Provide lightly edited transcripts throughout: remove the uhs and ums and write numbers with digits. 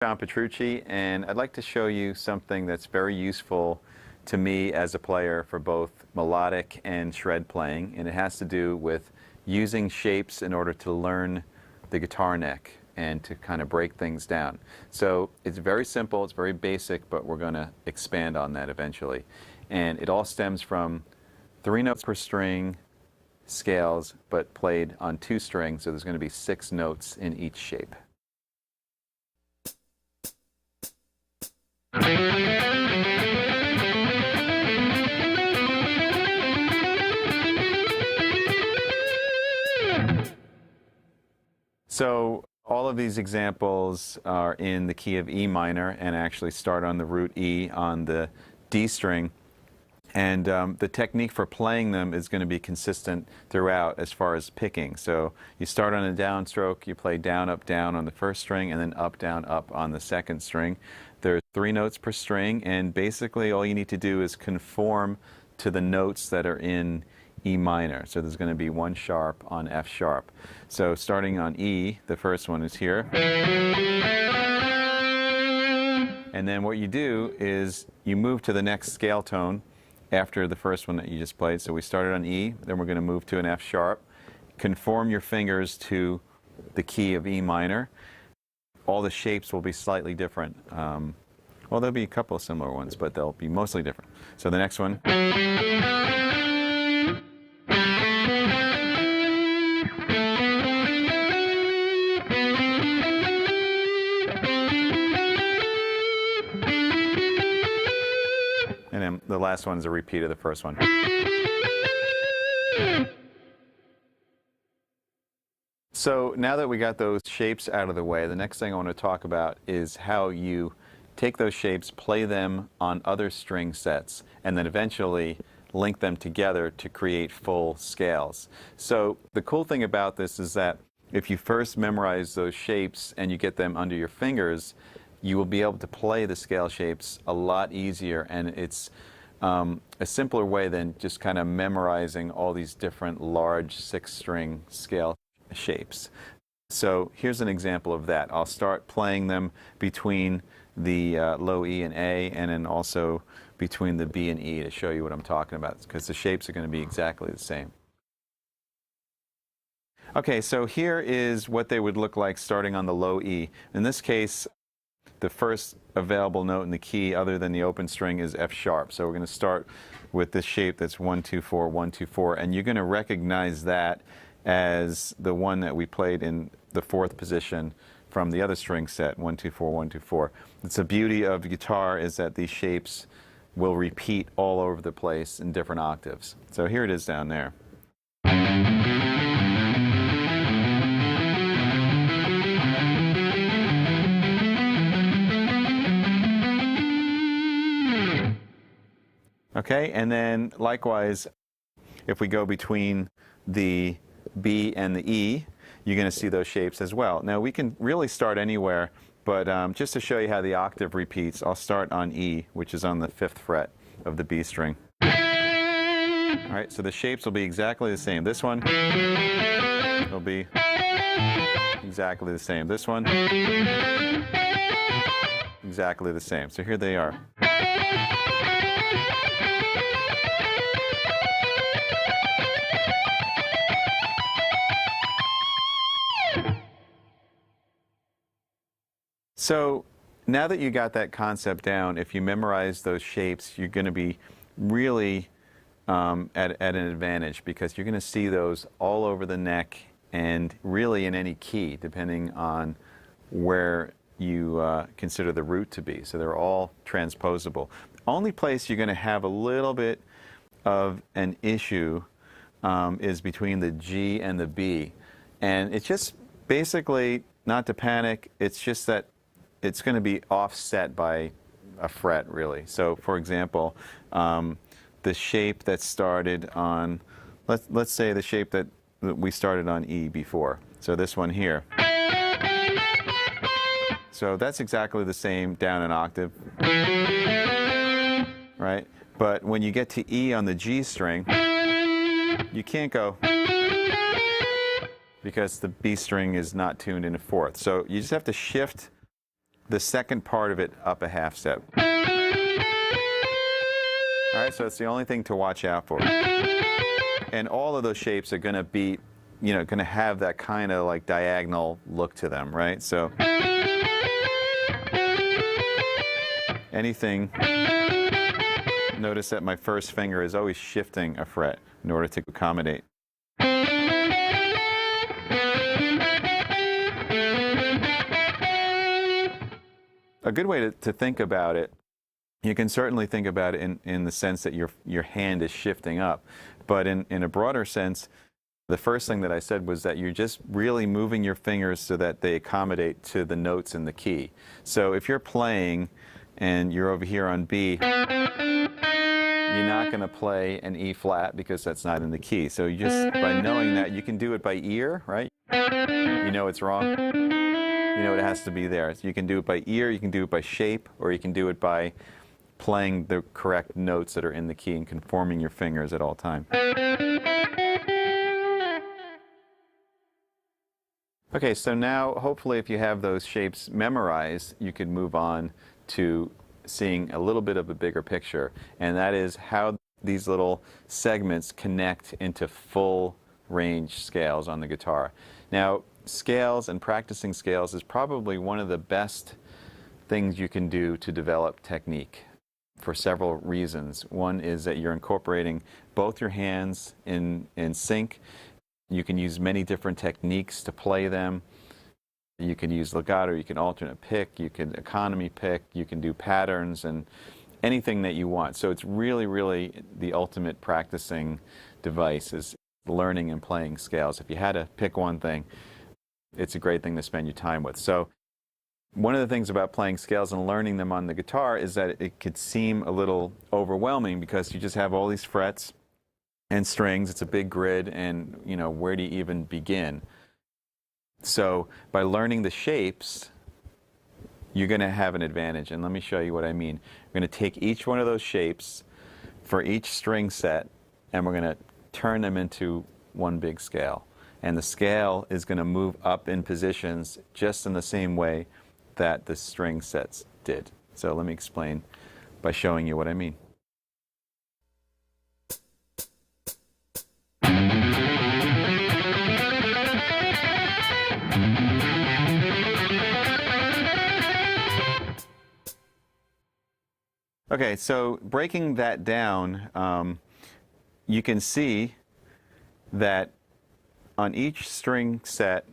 Petrucci, and I'd like to show you something that's very useful to me as a player for both melodic and shred playing, and it has to do with using shapes in order to learn the guitar neck and to kind of break things down. So it's very simple, it's very basic, but we're going to expand on that eventually. And it all stems from 3 notes per string scales, but played on 2 strings, so there's going to be 6 notes in each shape. So all of these examples are in the key of E minor and actually start on the root E on the D string. And the technique for playing them is going to be consistent throughout as far as picking. So you start on a downstroke, you play down, up, down on the first string, and then up, down, up on the second string. There are 3 notes per string, and basically all you need to do is conform to the notes that are in E minor. So there's going to be 1 sharp on F sharp. So starting on E, the first one is here. And then what you do is you move to the next scale tone after the first one that you just played. So we started on E, then we're going to move to an F sharp. Conform your fingers to the key of E minor. All the shapes will be slightly different. Well, there'll be a couple of similar ones, but they'll be mostly different. So the next one. And then the last one is a repeat of the first one. So now that we got those shapes out of the way, the next thing I want to talk about is how you take those shapes, play them on other string sets, and then eventually link them together to create full scales. So the cool thing about this is that if you first memorize those shapes and you get them under your fingers, you will be able to play the scale shapes a lot easier, and it's a simpler way than just kind of memorizing all these different large 6-string scale shapes. So here's an example of that. I'll start playing them between the low E and A, and then also between the B and E to show you what I'm talking about, because the shapes are going to be exactly the same. Okay, so here is what they would look like starting on the low E. In this case, the first available note in the key other than the open string is F sharp. So we're going to start with this shape that's 1, 2, 4, 1, 2, 4, and you're going to recognize that as the one that we played in the 4th position from the other string set, 1, 2, 4, 1, 2, 4. It's the beauty of the guitar is that these shapes will repeat all over the place in different octaves. So here it is down there. Okay, and then likewise, if we go between the B and the E, you're going to see those shapes as well. Now we can really start anywhere, but just to show you how the octave repeats, I'll start on E, which is on the 5th fret of the B string. All right, so the shapes will be exactly the same. This one will be exactly the same. This one, exactly the same. So here they are. So now that you got that concept down, if you memorize those shapes, you're going to be really at an advantage, because you're going to see those all over the neck and really in any key, depending on where you consider the root to be. So they're all transposable. The only place you're going to have a little bit of an issue is between the G and the B. And it's just basically, not to panic, it's just that it's going to be offset by a fret, really. So, for example, the shape that started on, let's say the shape that we started on E before. So this one here. So that's exactly the same down an octave, right? But when you get to E on the G string, you can't go, because the B string is not tuned in a 4th. So you just have to shift the second part of it up a half step. All right, so it's the only thing to watch out for. And all of those shapes are going to be, going to have that kind of like diagonal look to them, right? So anything, notice that my first finger is always shifting a fret in order to accommodate. A good way to think about it, you can certainly think about it in the sense that your hand is shifting up. But in a broader sense, the first thing that I said was that you're just really moving your fingers so that they accommodate to the notes in the key. So if you're playing and you're over here on B, you're not going to play an E flat because that's not in the key. So you just, by knowing that, you can do it by ear, right? You know it's wrong. You know it has to be there. So you can do it by ear, you can do it by shape, or you can do it by playing the correct notes that are in the key and conforming your fingers at all times. Okay, so now hopefully if you have those shapes memorized, you can move on to seeing a little bit of a bigger picture, and that is how these little segments connect into full range scales on the guitar. Now, scales and practicing scales is probably one of the best things you can do to develop technique for several reasons. One is that you're incorporating both your hands in sync. You can use many different techniques to play them. You can use legato, you can alternate pick, you can economy pick, you can do patterns and anything that you want. So it's really, really the ultimate practicing device is learning and playing scales. If you had to pick one thing, it's a great thing to spend your time with. So one of the things about playing scales and learning them on the guitar is that it could seem a little overwhelming because you just have all these frets and strings. It's a big grid, and where do you even begin? So by learning the shapes, you're going to have an advantage. And let me show you what I mean. We're going to take each one of those shapes for each string set, and we're going to turn them into one big scale. And the scale is going to move up in positions just in the same way that the string sets did. So let me explain by showing you what I mean. Okay, so breaking that down, you can see that on each string set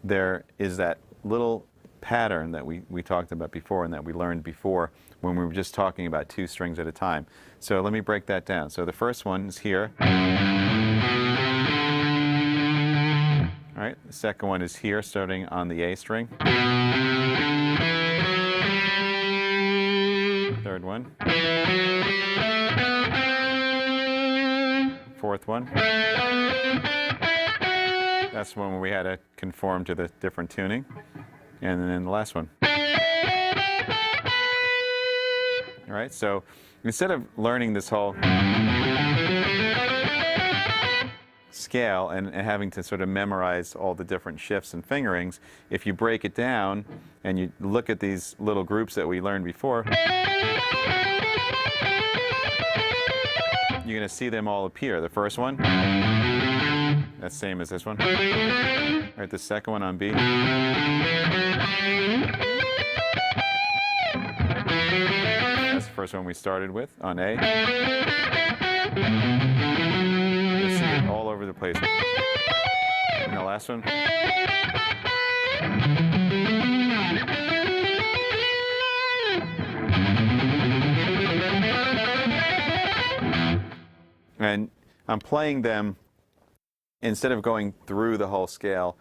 there is that little pattern that we talked about before and that we learned before when we were just talking about 2 strings at a time. So let me break that down. So the first one is here. All right, the second one is here, starting on the A string. Third one. Fourth one. That's one where we had to conform to the different tuning. And then the last one. All right, so instead of learning this whole scale and having to sort of memorize all the different shifts and fingerings, if you break it down and you look at these little groups that we learned before, you're going to see them all appear. The first one, that's same as this one. All right, the second one on B. That's the first one we started with on A. You see it all over the place. And the last one. And I'm playing them, instead of going through the whole scale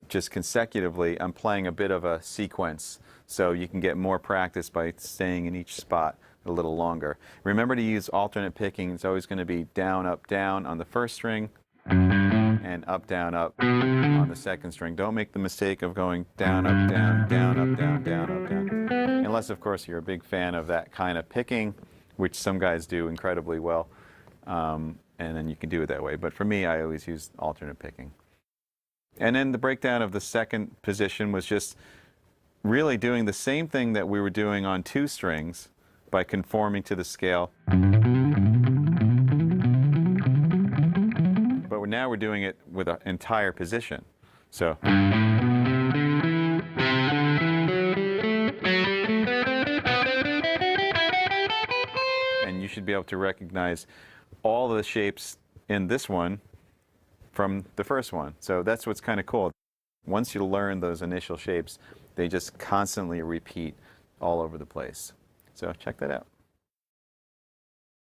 just consecutively, I'm playing a bit of a sequence so you can get more practice by staying in each spot a little longer. Remember to use alternate picking. It's always going to be down, up, down on the first string and up, down, up on the second string. Don't make the mistake of going down, up, down, down, up, down, down, up, down. Unless, of course, you're a big fan of that kind of picking, which some guys do incredibly well. And then you can do it that way. But for me, I always use alternate picking. And then the breakdown of the second position was just really doing the same thing that we were doing on 2 strings by conforming to the scale. But now we're doing it with an entire position. So. And you should be able to recognize all the shapes in this one from the first one. So that's what's kind of cool. Once you learn those initial shapes, they just constantly repeat all over the place. So check that out.